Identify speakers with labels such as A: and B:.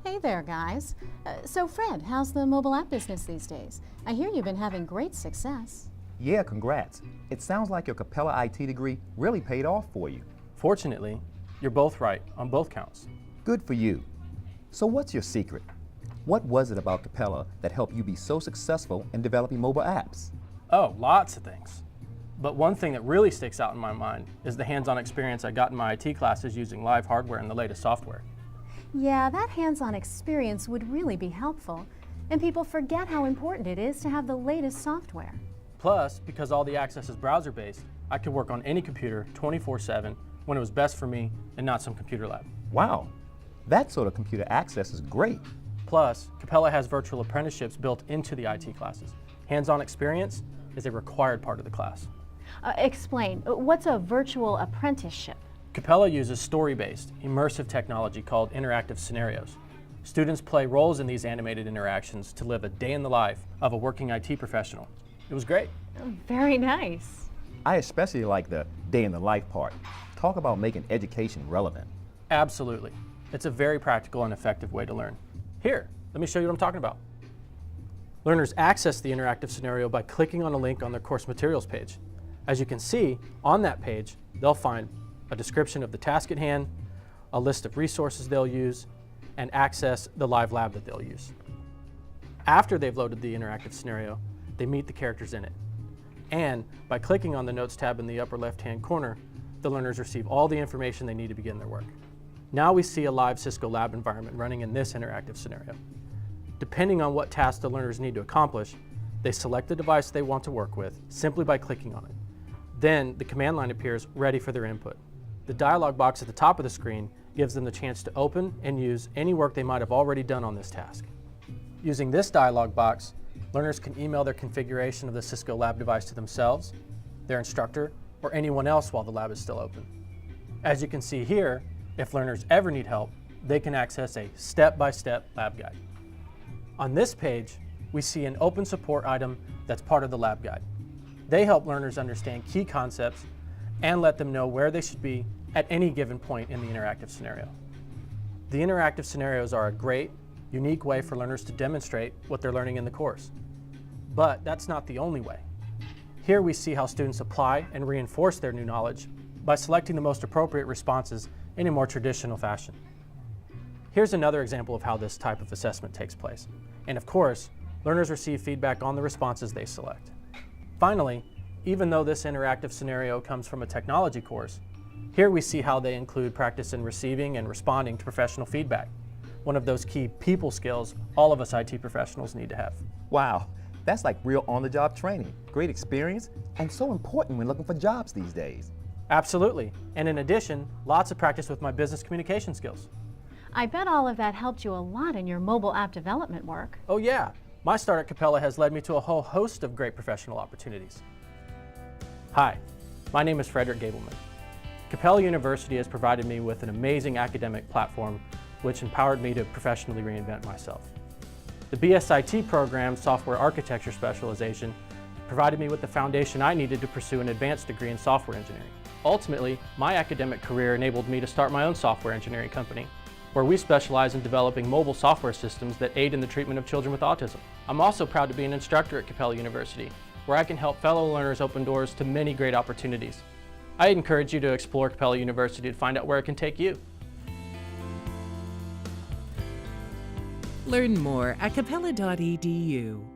A: Hey there, guys. So, Fred, how's the mobile app business these days? I hear you've been having great success.
B: Yeah, congrats. It sounds like your Capella IT degree really paid off for you.
C: Fortunately, you're both right on both counts.
B: Good for you. So what's your secret? What was it about Capella that helped you be so successful in developing mobile apps?
C: Oh, lots of things. But one thing that really sticks out in my mind is the hands-on experience I got in my IT classes using live hardware and the latest software.
A: Yeah, that hands-on experience would really be helpful. And people forget how important it is to have the latest software.
C: Plus, because all the access is browser-based, I could work on any computer 24/7 when it was best for me and not some computer lab.
B: Wow, that sort of computer access is great.
C: Plus, Capella has virtual apprenticeships built into the IT classes. Hands-on experience is a required part of the class.
A: Explain, what's a virtual apprenticeship?
C: Capella uses story-based, immersive technology called interactive scenarios. Students play roles in these animated interactions to live a day in the life of a working IT professional. It was great.
A: Very nice.
B: I especially like the day in the life part. Talk about making education relevant.
C: Absolutely. It's a very practical and effective way to learn. Here, let me show you what I'm talking about. Learners access the interactive scenario by clicking on a link on their course materials page. As you can see, on that page, they'll find a description of the task at hand, a list of resources they'll use, and access the live lab that they'll use. After they've loaded the interactive scenario, they meet the characters in it. And by clicking on the Notes tab in the upper left-hand corner, the learners receive all the information they need to begin their work. Now we see a live Cisco lab environment running in this interactive scenario. Depending on what task the learners need to accomplish, they select the device they want to work with simply by clicking on it. Then the command line appears ready for their input. The dialog box at the top of the screen gives them the chance to open and use any work they might have already done on this task. Using this dialog box, learners can email their configuration of the Cisco lab device to themselves, their instructor, or anyone else while the lab is still open. As you can see here, if learners ever need help, they can access a step-by-step lab guide. On this page, we see an open support item that's part of the lab guide. They help learners understand key concepts and let them know where they should be at any given point in the interactive scenario. The interactive scenarios are a great, unique way for learners to demonstrate what they're learning in the course. But that's not the only way. Here we see how students apply and reinforce their new knowledge by selecting the most appropriate responses in a more traditional fashion. Here's another example of how this type of assessment takes place. And of course, learners receive feedback on the responses they select. Finally, even though this interactive scenario comes from a technology course, here we see how they include practice in receiving and responding to professional feedback, one of those key people skills all of us IT professionals need to have.
B: Wow, that's like real on-the-job training. Great experience, and so important when looking for jobs these days.
C: Absolutely. And in addition, lots of practice with my business communication skills.
A: I bet all of that helped you a lot in your mobile app development work.
C: Oh yeah, my start at Capella has led me to a whole host of great professional opportunities. Hi, my name is Frederick Gableman. Capella University has provided me with an amazing academic platform which empowered me to professionally reinvent myself. The BSIT program, Software Architecture Specialization, provided me with the foundation I needed to pursue an advanced degree in software engineering. Ultimately, my academic career enabled me to start my own software engineering company, where we specialize in developing mobile software systems that aid in the treatment of children with autism. I'm also proud to be an instructor at Capella University, where I can help fellow learners open doors to many great opportunities. I encourage you to explore Capella University to find out where it can take you.
D: Learn more at capella.edu.